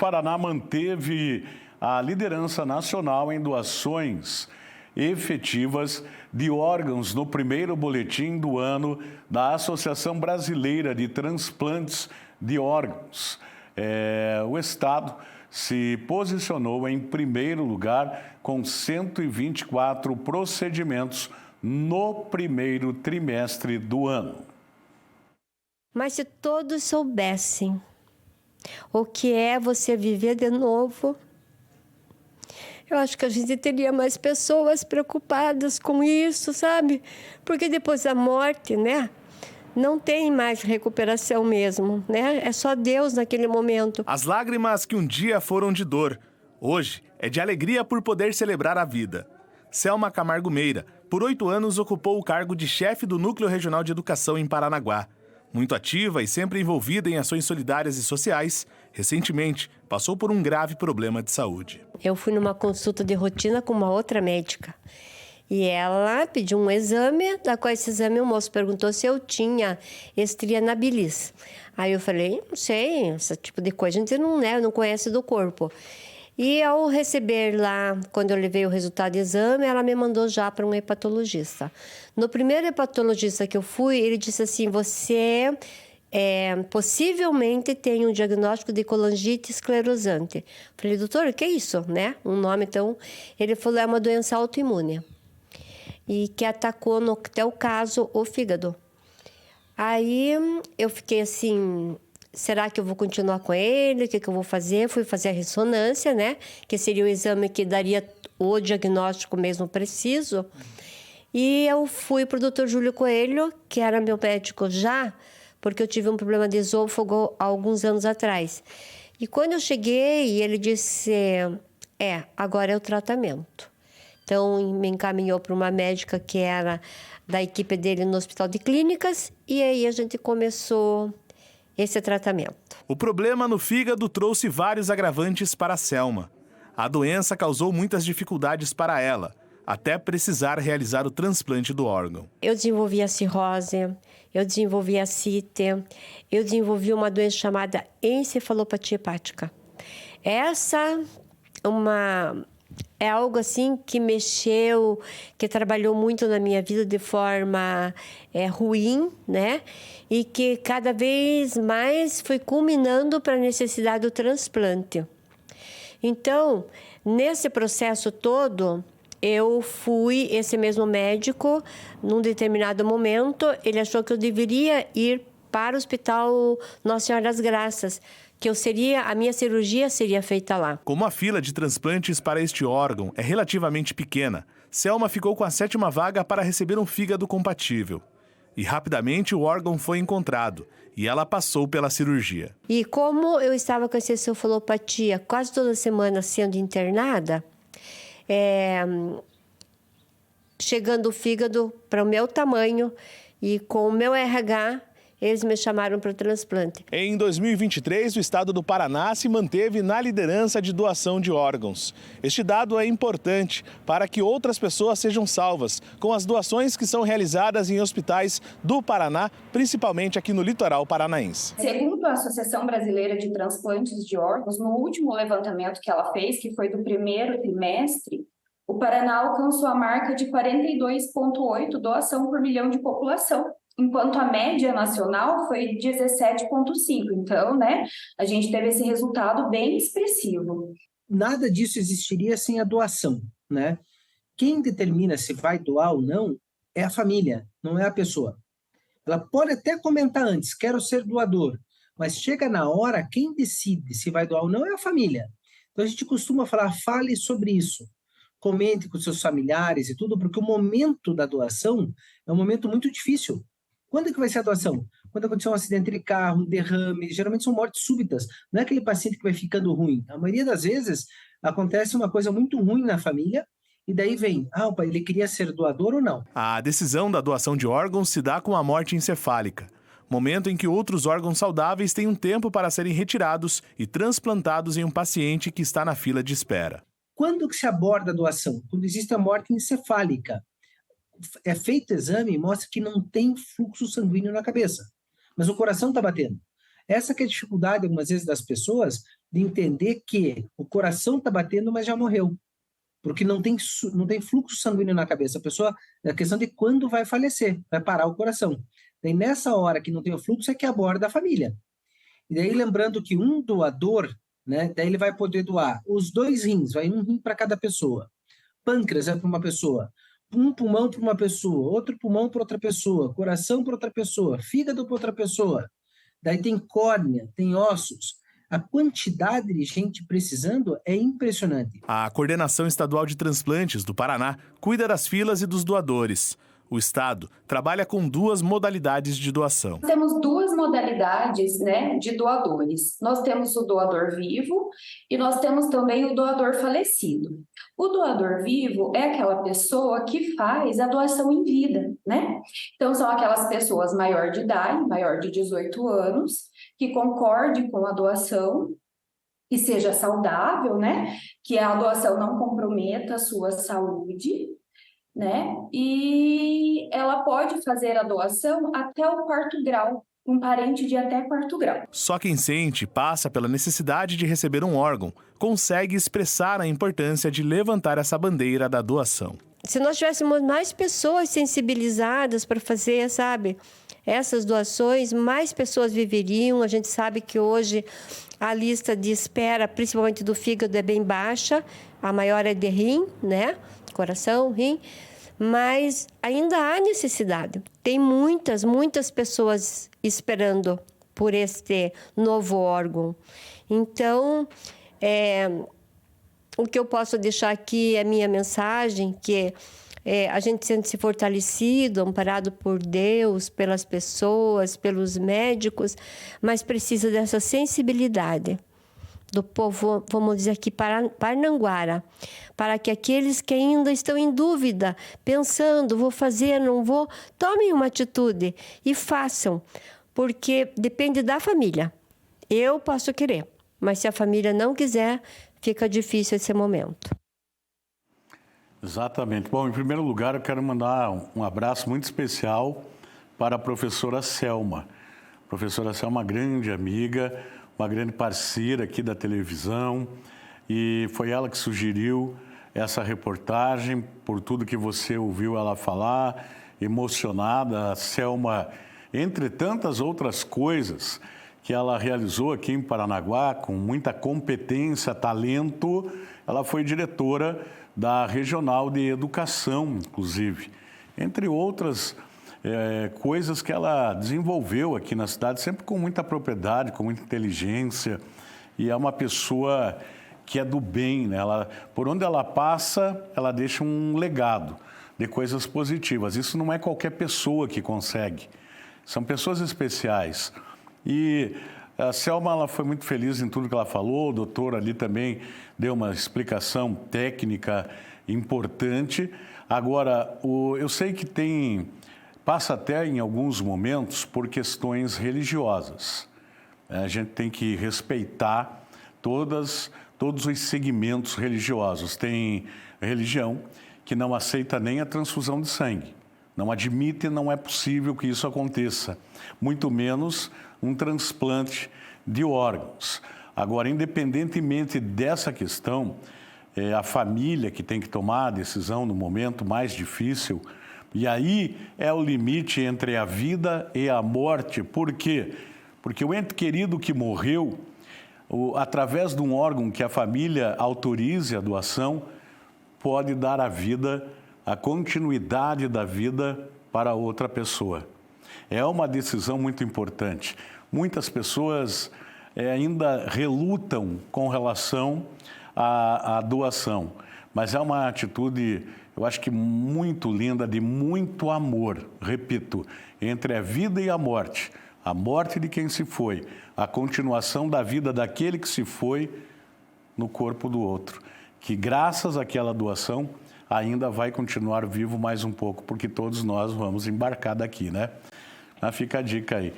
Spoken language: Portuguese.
Paraná manteve a liderança nacional em doações efetivas de órgãos no primeiro boletim do ano da Associação Brasileira de Transplantes de Órgãos. O Estado se posicionou em primeiro lugar com 124 procedimentos no primeiro trimestre do ano. Mas se todos soubessem o que é você viver de novo, eu acho que a gente teria mais pessoas preocupadas com isso, sabe? Porque depois da morte, né? Não tem mais recuperação mesmo, né? É só Deus naquele momento. As lágrimas que um dia foram de dor, hoje é de alegria por poder celebrar a vida. Selma Camargo Meira, por 8 anos, ocupou o cargo de chefe do Núcleo Regional de Educação em Paranaguá. Muito ativa e sempre envolvida em ações solidárias e sociais, recentemente passou por um grave problema de saúde. Eu fui numa consulta de rotina com uma outra médica. E ela pediu um exame, da qual esse exame o moço perguntou se eu tinha estria na bilis. Aí eu falei, não sei, esse tipo de coisa a gente não conhece do corpo. E ao receber lá, quando eu levei o resultado do exame, ela me mandou já para um hepatologista. No primeiro hepatologista que eu fui, ele disse assim, você possivelmente tem um diagnóstico de colangite esclerosante. Falei, doutor, o que é isso, né? Um nome, então, ele falou, é uma doença autoimune. E que atacou, no teu caso, o fígado. Aí eu fiquei assim, será que eu vou continuar com ele? O que eu vou fazer? Fui fazer a ressonância, né? Que seria o exame que daria o diagnóstico mesmo preciso. E eu fui para o Dr. Júlio Coelho, que era meu médico já, porque eu tive um problema de esôfago há alguns anos atrás. E quando eu cheguei, ele disse, agora é o tratamento. Então, me encaminhou para uma médica que era da equipe dele no Hospital de Clínicas e aí a gente começou esse tratamento. O problema no fígado trouxe vários agravantes para a Selma. A doença causou muitas dificuldades para ela, até precisar realizar o transplante do órgão. Eu desenvolvi a cirrose, eu desenvolvi a CIT, eu desenvolvi uma doença chamada encefalopatia hepática. Essa é algo assim que mexeu, que trabalhou muito na minha vida de forma ruim, né? E que cada vez mais foi culminando para a necessidade do transplante. Então, nesse processo todo, eu fui esse mesmo médico, num determinado momento, ele achou que eu deveria ir para o Hospital Nossa Senhora das Graças, que a minha cirurgia seria feita lá. Como a fila de transplantes para este órgão é relativamente pequena, Selma ficou com a 7ª vaga para receber um fígado compatível. E rapidamente o órgão foi encontrado e ela passou pela cirurgia. E como eu estava com essa encefalopatia quase toda semana sendo internada, chegando o fígado para o meu tamanho e com o meu RH, eles me chamaram para o transplante. Em 2023, o estado do Paraná se manteve na liderança de doação de órgãos. Este dado é importante para que outras pessoas sejam salvas com as doações que são realizadas em hospitais do Paraná, principalmente aqui no litoral paranaense. Segundo a Associação Brasileira de Transplantes de Órgãos, no último levantamento que ela fez, que foi do primeiro trimestre, o Paraná alcançou a marca de 42,8 doação por milhão de população, enquanto a média nacional foi 17,5. Então, né, a gente teve esse resultado bem expressivo. Nada disso existiria sem a doação, né? Quem determina se vai doar ou não é a família, não é a pessoa. Ela pode até comentar antes, quero ser doador, mas chega na hora, quem decide se vai doar ou não é a família. Então a gente costuma falar, fale sobre isso. Comente com seus familiares e tudo, porque o momento da doação é um momento muito difícil. Quando é que vai ser a doação? Quando acontecer um acidente de carro, um derrame, geralmente são mortes súbitas. Não é aquele paciente que vai ficando ruim. A maioria das vezes acontece uma coisa muito ruim na família e daí vem, ele queria ser doador ou não? A decisão da doação de órgãos se dá com a morte encefálica, momento em que outros órgãos saudáveis têm um tempo para serem retirados e transplantados em um paciente que está na fila de espera. Quando que se aborda a doação? Quando existe a morte encefálica. É feito exame e mostra que não tem fluxo sanguíneo na cabeça, mas o coração está batendo. Essa que é a dificuldade, algumas vezes, das pessoas de entender que o coração está batendo, mas já morreu. Porque não tem fluxo sanguíneo na cabeça. A questão de quando vai falecer, vai parar o coração. Daí, nessa hora que não tem o fluxo, é que aborda a família. E daí, lembrando que um doador, né, daí ele vai poder doar os 2 rins, vai um rim para cada pessoa. Pâncreas é para uma pessoa, um pulmão para uma pessoa, outro pulmão para outra pessoa, coração para outra pessoa, fígado para outra pessoa. Daí tem córnea, tem ossos. A quantidade de gente precisando é impressionante. A Coordenação Estadual de Transplantes do Paraná cuida das filas e dos doadores. O Estado trabalha com 2 modalidades de doação. Temos 2 modalidades, né, de doadores. Nós temos o doador vivo e nós temos também o doador falecido. O doador vivo é aquela pessoa que faz a doação em vida, né? Então, são aquelas pessoas maior de idade, maior de 18 anos, que concorde com a doação e seja saudável, né? Que a doação não comprometa a sua saúde, né? E ela pode fazer a doação até o 4º grau, um parente de até 4º grau. Só quem sente, passa pela necessidade de receber um órgão, consegue expressar a importância de levantar essa bandeira da doação. Se nós tivéssemos mais pessoas sensibilizadas para fazer, sabe, essas doações, mais pessoas viveriam. A gente sabe que hoje a lista de espera, principalmente do fígado, é bem baixa. A maior é de rim, né? Coração, rim. Mas ainda há necessidade. Tem muitas pessoas esperando por este novo órgão. Então, o que eu posso deixar aqui é minha mensagem, que a gente sente-se fortalecido, amparado por Deus, pelas pessoas, pelos médicos, mas precisa dessa sensibilidade do povo, vamos dizer aqui, Parnanguara, para que aqueles que ainda estão em dúvida, pensando, vou fazer, não vou, tomem uma atitude e façam, porque depende da família. Eu posso querer, mas se a família não quiser, fica difícil esse momento. Exatamente. Bom, em primeiro lugar, eu quero mandar um abraço muito especial para a professora Selma. A professora Selma é uma grande amiga, uma grande parceira aqui da televisão, e foi ela que sugeriu essa reportagem, por tudo que você ouviu ela falar, emocionada. A Selma, entre tantas outras coisas que ela realizou aqui em Paranaguá, com muita competência, talento, ela foi diretora da Regional de Educação, inclusive, entre outras coisas que ela desenvolveu aqui na cidade, sempre com muita propriedade, com muita inteligência, e é uma pessoa que é do bem, né? Por onde ela passa, ela deixa um legado de coisas positivas. Isso não é qualquer pessoa que consegue, são pessoas especiais. E a Selma, ela foi muito feliz em tudo que ela falou, o doutor ali também deu uma explicação técnica importante. Agora, eu sei que passa até em alguns momentos por questões religiosas. A gente tem que respeitar todos os segmentos religiosos. Tem religião que não aceita nem a transfusão de sangue, não admite, não é possível que isso aconteça, muito menos um transplante de órgãos. Agora, independentemente dessa questão, a família que tem que tomar a decisão no momento mais difícil, e aí é o limite entre a vida e a morte. Por quê? Porque o ente querido que morreu, através de um órgão que a família autorize a doação, pode dar a vida, a continuidade da vida para outra pessoa. É uma decisão muito importante. Muitas pessoas ainda relutam com relação à doação, mas é uma atitude, eu acho que muito linda, de muito amor, repito, entre a vida e a morte de quem se foi, a continuação da vida daquele que se foi no corpo do outro, que graças àquela doação ainda vai continuar vivo mais um pouco, porque todos nós vamos embarcar daqui, né? Fica a dica aí.